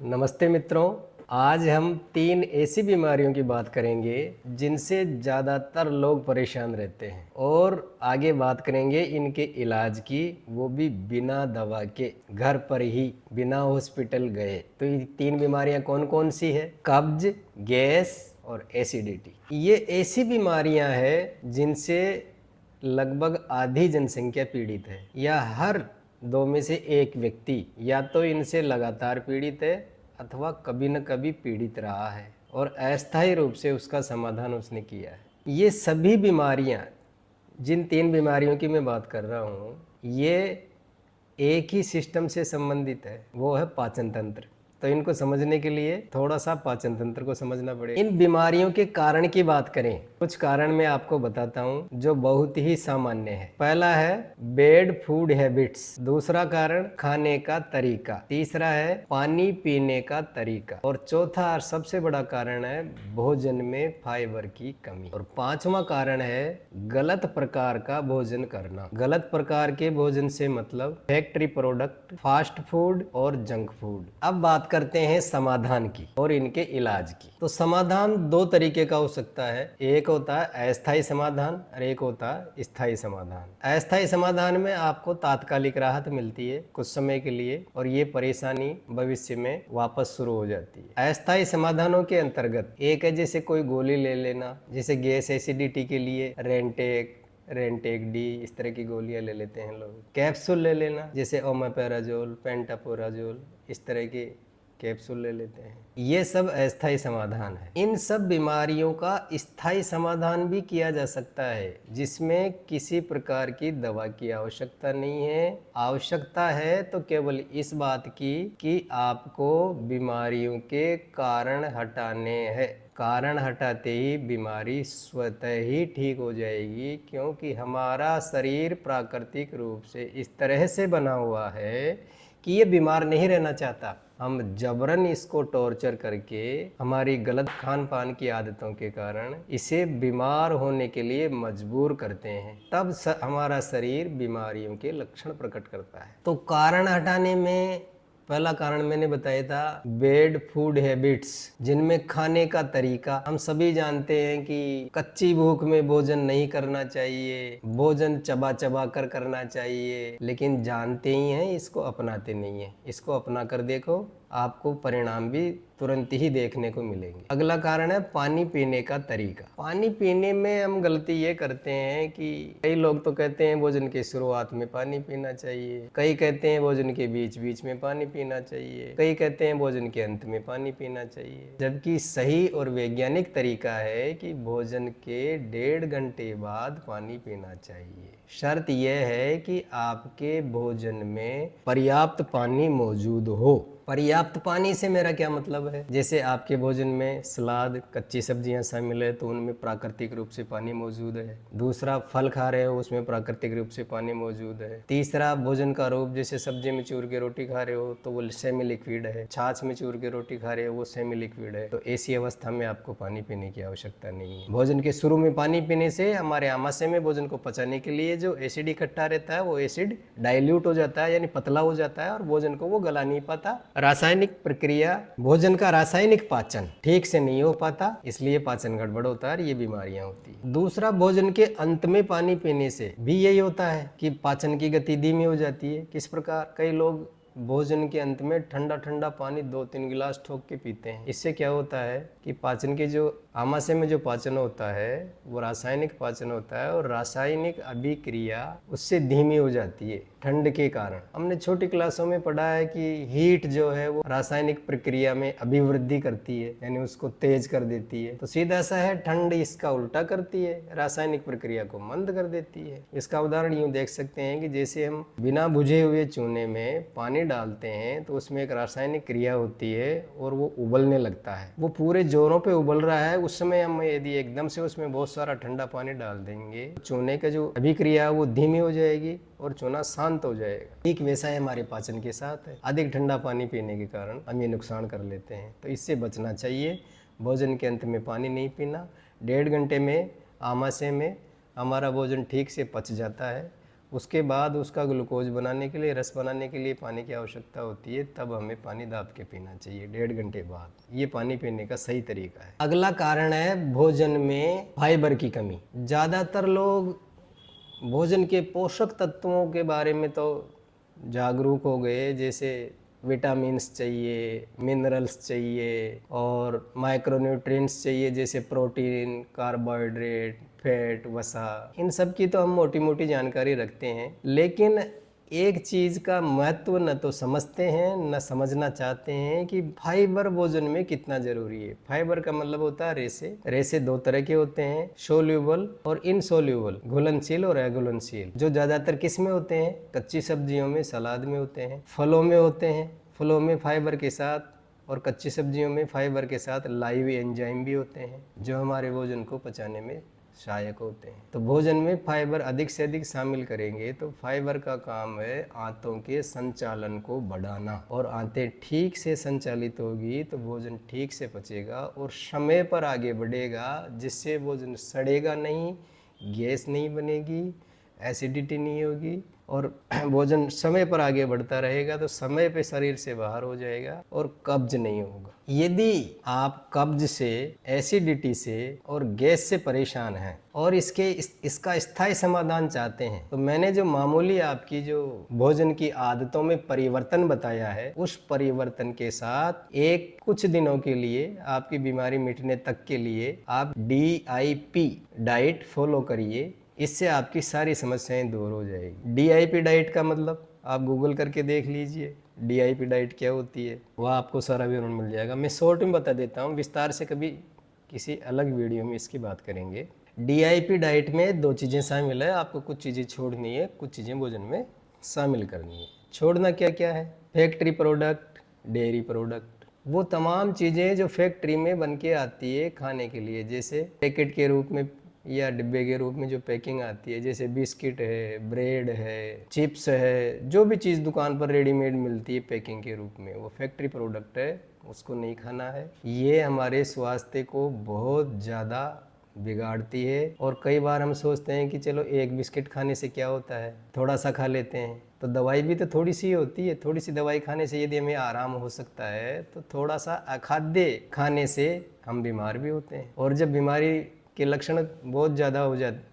नमस्ते मित्रों। आज हम 3 ऐसी बीमारियों की बात करेंगे जिनसे ज़्यादातर लोग परेशान रहते हैं और आगे बात करेंगे इनके इलाज की, वो भी बिना दवा के, घर पर ही, बिना हॉस्पिटल गए। तो ये 3 बीमारियां कौन कौन सी है? कब्ज, गैस और एसिडिटी। ये ऐसी बीमारियां हैं जिनसे लगभग आधी जनसंख्या पीड़ित है, या हर 2 में से 1 व्यक्ति या तो इनसे लगातार पीड़ित है अथवा कभी न कभी पीड़ित रहा है और अस्थायी रूप से उसका समाधान उसने किया है। ये सभी बीमारियां, जिन 3 बीमारियों की मैं बात कर रहा हूँ, ये एक ही सिस्टम से संबंधित है, वो है पाचन तंत्र। तो इनको समझने के लिए थोड़ा सा पाचन तंत्र को समझना पड़ेगा। इन बीमारियों के कारण की बात करें, कुछ कारण मैं आपको बताता हूं जो बहुत ही सामान्य है। पहला है बैड फूड हैबिट्स, दूसरा कारण खाने का तरीका, तीसरा है पानी पीने का तरीका और चौथा और सबसे बड़ा कारण है भोजन में फाइबर की कमी और पांचवा कारण है गलत प्रकार का भोजन करना। गलत प्रकार के भोजन से मतलब फैक्ट्री प्रोडक्ट, फास्ट फूड और जंक फूड। अब बात करते हैं समाधान की और इनके इलाज की। तो समाधान 2 तरीके का हो सकता है, एक होता है अस्थायी समाधान और एक होता है स्थायी समाधान। अस्थायी समाधान में आपको तात्कालिक राहत मिलती है कुछ समय के लिए और ये परेशानी भविष्य में वापस शुरू हो जाती है। अस्थायी समाधानों के अंतर्गत एक है जैसे कोई गोली ले लेना, जैसे गैस एसिडिटी के लिए रेंटेक डी, इस तरह की गोलियां ले लेते हैं लोग। कैप्सूल ले लेना जैसे ओमेपेराजोल, पेंटापोराजोल, इस तरह के कैप्सूल ले लेते हैं। ये सब अस्थायी समाधान है। इन सब बीमारियों का स्थायी समाधान भी किया जा सकता है जिसमें किसी प्रकार की दवा की आवश्यकता नहीं है। आवश्यकता है तो केवल इस बात की कि आपको बीमारियों के कारण हटाने हैं। कारण हटाते ही बीमारी स्वतः ही ठीक हो जाएगी, क्योंकि हमारा शरीर प्राकृतिक रूप से इस तरह से बना हुआ है कि ये बीमार नहीं रहना चाहता। हम जबरन इसको टॉर्चर करके हमारी गलत खान पान की आदतों के कारण इसे बीमार होने के लिए मजबूर करते हैं, तब हमारा शरीर बीमारियों के लक्षण प्रकट करता है। तो कारण हटाने में पहला कारण मैंने बताया था बैड फूड हैबिट्स, जिनमें खाने का तरीका। हम सभी जानते हैं कि कच्ची भूख में भोजन नहीं करना चाहिए, भोजन चबा चबा कर करना चाहिए, लेकिन जानते ही हैं, इसको अपनाते नहीं है। इसको अपना कर देखो, आपको परिणाम भी तुरंत ही देखने को मिलेंगे। अगला कारण है पानी पीने का तरीका। पानी पीने में हम गलती ये करते हैं कि कई लोग तो कहते हैं भोजन के शुरुआत में पानी पीना चाहिए, कई कहते हैं भोजन के बीच बीच में पानी पीना चाहिए, कई कहते हैं भोजन के अंत में पानी पीना चाहिए, जबकि सही और वैज्ञानिक तरीका है कि भोजन के 1.5 घंटे बाद पानी पीना चाहिए। शर्त यह है कि आपके भोजन में पर्याप्त पानी मौजूद हो। पर्याप्त पानी से मेरा क्या मतलब है, जैसे आपके भोजन में सलाद, कच्ची सब्जियां शामिल है तो उनमें प्राकृतिक रूप से पानी मौजूद है। दूसरा, फल खा रहे हो उसमें प्राकृतिक रूप से पानी मौजूद है। तीसरा, भोजन का रूप जैसे सब्जी में चूर के रोटी खा रहे हो तो वो सेमी लिक्विड है। छाछ में चूर के रोटी खा रहे हो वो सेमी लिक्विड है। तो ऐसी अवस्था में आपको पानी पीने की आवश्यकता नहीं है। भोजन के शुरू में पानी पीने से हमारे आमाशय में भोजन को पचाने के लिए जो एसिड इकट्ठा रहता है वो एसिड डाइल्यूट हो जाता है, यानी पतला हो जाता है और भोजन को वो गला नहीं पाता। रासायनिक प्रक्रिया, भोजन का रासायनिक पाचन ठीक से नहीं हो पाता, इसलिए पाचन गड़बड़ होता है और ये बीमारियां होती है। दूसरा, भोजन के अंत में पानी पीने से भी यही होता है कि पाचन की गति धीमी हो जाती है। किस प्रकार? कई लोग भोजन के अंत में ठंडा ठंडा पानी 2-3 गिलास ठोक के पीते हैं। इससे क्या होता है कि पाचन के जो आमाशय में जो पाचन होता है वो रासायनिक पाचन होता है और रासायनिक अभिक्रिया उससे धीमी हो जाती है ठंड के कारण। हमने छोटी क्लासों में पढ़ा है कि हीट जो है वो रासायनिक प्रक्रिया में अभिवृद्धि करती है, यानी उसको तेज कर देती है। तो सीधा सा है, ठंड इसका उल्टा करती है, रासायनिक प्रक्रिया को मंद कर देती है। इसका उदाहरण यूं देख सकते हैं कि जैसे हम बिना बुझे हुए चूने में पानी डालते हैं तो उसमें एक रासायनिक क्रिया होती है और वो उबलने लगता है। वो पूरे जोरों पे उबल रहा है, उस समय हम यदि एकदम से उसमें बहुत सारा ठंडा पानी डाल देंगे, चूने का जो अभिक्रिया है वो धीमी हो जाएगी और चूना शांत हो जाएगा। ठीक वैसा ही हमारे पाचन के साथ है। अधिक ठंडा पानी पीने के कारण हम ये नुकसान कर लेते हैं, तो इससे बचना चाहिए। भोजन के अंत में पानी नहीं पीना। 1.5 घंटे में आमाशय में हमारा भोजन ठीक से पच जाता है उसके बाद उसका ग्लूकोज बनाने के लिए, रस बनाने के लिए पानी की आवश्यकता होती है, तब हमें पानी दाब के पीना चाहिए 1.5 घंटे बाद। ये पानी पीने का सही तरीका है। अगला कारण है भोजन में फाइबर की कमी। ज़्यादातर लोग भोजन के पोषक तत्वों के बारे में तो जागरूक हो गए, जैसे विटामिन्स चाहिए, मिनरल्स चाहिए और माइक्रोन्यूट्रिएंट्स चाहिए, जैसे प्रोटीन, कार्बोहाइड्रेट, फैट, वसा। इन सब की तो हम मोटी मोटी जानकारी रखते हैं, लेकिन एक चीज़ का महत्व न तो समझते हैं न समझना चाहते हैं कि फाइबर भोजन में कितना जरूरी है। फाइबर का मतलब होता है रेशे। रेशे दो तरह के होते हैं, सोल्यूबल और इनसोल्यूबल, घुलनशील और अघुलनशील। जो ज़्यादातर किस में होते हैं? कच्ची सब्जियों में, सलाद में होते हैं, फलों में होते हैं। फलों में फाइबर के साथ और कच्ची सब्जियों में फाइबर के साथ लाइव एंजाइम भी होते हैं, जो हमारे भोजन को पचाने में सहायक होते हैं। तो भोजन में फाइबर अधिक से अधिक शामिल करेंगे तो फाइबर का काम है आंतों के संचालन को बढ़ाना, और आंतें ठीक से संचालित होगी तो भोजन ठीक से पचेगा और समय पर आगे बढ़ेगा, जिससे भोजन सड़ेगा नहीं, गैस नहीं बनेगी, एसिडिटी नहीं होगी, और भोजन समय पर आगे बढ़ता रहेगा तो समय पे शरीर से बाहर हो जाएगा और कब्ज नहीं होगा। यदि आप कब्ज से, एसिडिटी से और गैस से परेशान हैं और इसका स्थायी समाधान चाहते हैं, तो मैंने जो मामूली आपकी जो भोजन की आदतों में परिवर्तन बताया है, उस परिवर्तन के साथ एक कुछ दिनों के लिए, आपकी बीमारी मिटने तक के लिए आप DIP डाइट फॉलो करिए। इससे आपकी सारी समस्याएं दूर हो जाएगी। DIP डाइट का मतलब आप गूगल करके देख लीजिए, DIP डाइट क्या होती है, वह आपको सारा विवरण मिल जाएगा। मैं शॉर्ट में बता देता हूँ, विस्तार से कभी किसी अलग वीडियो में इसकी बात करेंगे। DIP डाइट में 2 चीज़ें शामिल है। आपको कुछ चीज़ें छोड़नी है, कुछ चीज़ें भोजन में शामिल करनी है। छोड़ना क्या क्या है? फैक्ट्री प्रोडक्ट, डेयरी प्रोडक्ट, वो तमाम चीज़ें जो फैक्ट्री में बन के आती है खाने के लिए, जैसे पैकेट के रूप में या डिब्बे के रूप में जो पैकिंग आती है, जैसे बिस्किट है, ब्रेड है, चिप्स है, जो भी चीज़ दुकान पर रेडीमेड मिलती है पैकिंग के रूप में, वो फैक्ट्री प्रोडक्ट है, उसको नहीं खाना है। ये हमारे स्वास्थ्य को बहुत ज़्यादा बिगाड़ती है। और कई बार हम सोचते हैं कि चलो एक बिस्किट खाने से क्या होता है, थोड़ा सा खा लेते हैं, तो दवाई भी तो थोड़ी सी होती है। थोड़ी सी दवाई खाने से यदि हमें आराम हो सकता है, तो थोड़ा सा अखाद्य खाने से हम बीमार भी होते हैं। और जब बीमारी के लक्षण बहुत ज़्यादा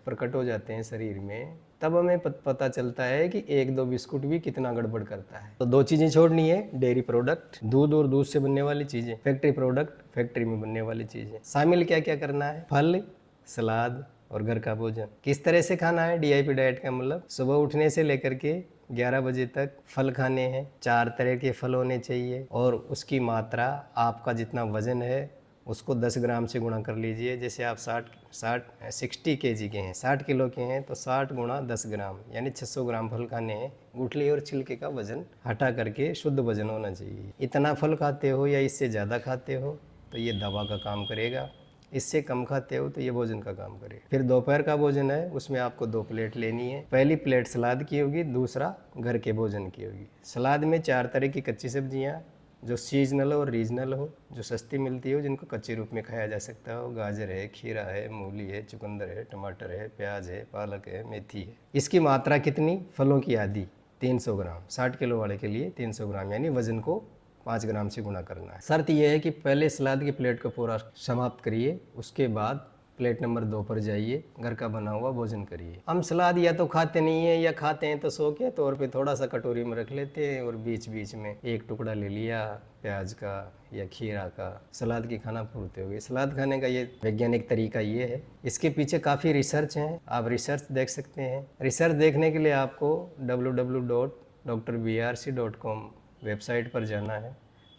प्रकट हो जाते हैं शरीर में, तब हमें पता चलता है कि 1-2 बिस्कुट भी कितना गड़बड़ करता है। तो 2 चीज़ें छोड़नी है, डेयरी प्रोडक्ट, दूध और दूध से बनने वाली चीज़ें, फैक्ट्री प्रोडक्ट, फैक्ट्री में बनने वाली चीज़ें। शामिल क्या क्या करना है? फल, सलाद और घर का भोजन। किस तरह से खाना है? DIP डाइट का मतलब सुबह उठने से लेकर के 11 बजे तक फल खाने हैं। 4 तरह के फल होने चाहिए और उसकी मात्रा आपका जितना वजन है उसको 10 ग्राम से गुणा कर लीजिए। जैसे आप 60 kg के हैं, 60 किलो के हैं, तो 60 गुणा 10 ग्राम यानी 600 ग्राम फल खाने हैं। गुठली और छिलके का वजन हटा करके शुद्ध वजन होना चाहिए। इतना फल खाते हो या इससे ज़्यादा खाते हो तो ये दवा का काम करेगा, इससे कम खाते हो तो ये भोजन का काम करेगा। फिर दोपहर का भोजन है, उसमें आपको 2 प्लेट लेनी है। पहली प्लेट सलाद की होगी, दूसरा घर के भोजन की होगी। सलाद में 4 तरह की कच्ची सब्जियाँ जो सीजनल और रीजनल हो, जो सस्ती मिलती हो, जिनको कच्चे रूप में खाया जा सकता हो। गाजर है, खीरा है, मूली है, चुकंदर है, टमाटर है, प्याज है, पालक है, मेथी है। इसकी मात्रा कितनी? फलों की आधी 300 ग्राम। 60 किलो वाले के लिए 300 ग्राम यानी वजन को 5 ग्राम से गुणा करना है। शर्त यह है कि पहले सलाद की प्लेट को पूरा समाप्त करिए, उसके बाद प्लेट नंबर 2 पर जाइए, घर का बना हुआ भोजन करिए। हम सलाद या तो खाते नहीं है या खाते हैं तो शौक के तौर पे थोड़ा सा कटोरी में रख लेते हैं और बीच बीच में एक टुकड़ा ले लिया प्याज का या खीरा का। सलाद की खाना पूर्ति हो गई। सलाद खाने का ये वैज्ञानिक तरीका ये है। इसके पीछे काफ़ी रिसर्च हैं, आप रिसर्च देख सकते हैं। रिसर्च देखने के लिए आपको www.drbrc.com वेबसाइट पर जाना है,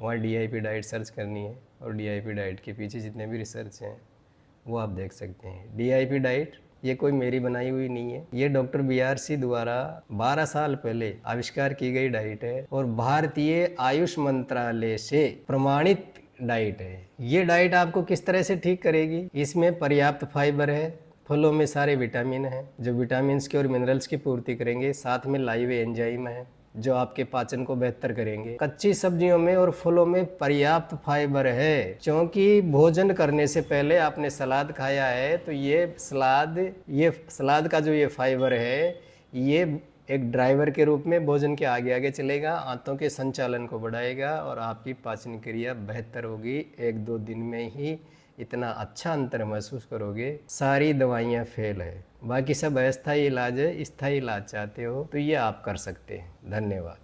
वहाँ DIP डाइट सर्च करनी है और DIP डाइट के पीछे जितने भी रिसर्च हैं वो आप देख सकते हैं। DIP डाइट ये कोई मेरी बनाई हुई नहीं है, ये डॉक्टर BRC द्वारा 12 साल पहले आविष्कार की गई डाइट है और भारतीय आयुष मंत्रालय से प्रमाणित डाइट है। ये डाइट आपको किस तरह से ठीक करेगी? इसमें पर्याप्त फाइबर है, फलों में सारे विटामिन हैं जो विटामिन्स के और मिनरल्स की पूर्ति करेंगे, साथ में लाइव एंजाइम है जो आपके पाचन को बेहतर करेंगे। कच्ची सब्जियों में और फलों में पर्याप्त फाइबर है, क्योंकि भोजन करने से पहले आपने सलाद खाया है तो ये सलाद का जो ये फाइबर है ये एक ड्राइवर के रूप में भोजन के आगे आगे चलेगा, आंतों के संचालन को बढ़ाएगा और आपकी पाचन क्रिया बेहतर होगी। 1-2 दिन में ही इतना अच्छा अंतर महसूस करोगे। सारी दवाइयाँ फेल है, बाकी सब अस्थायी इलाज है। स्थायी इलाज चाहते हो तो ये आप कर सकते हैं। धन्यवाद।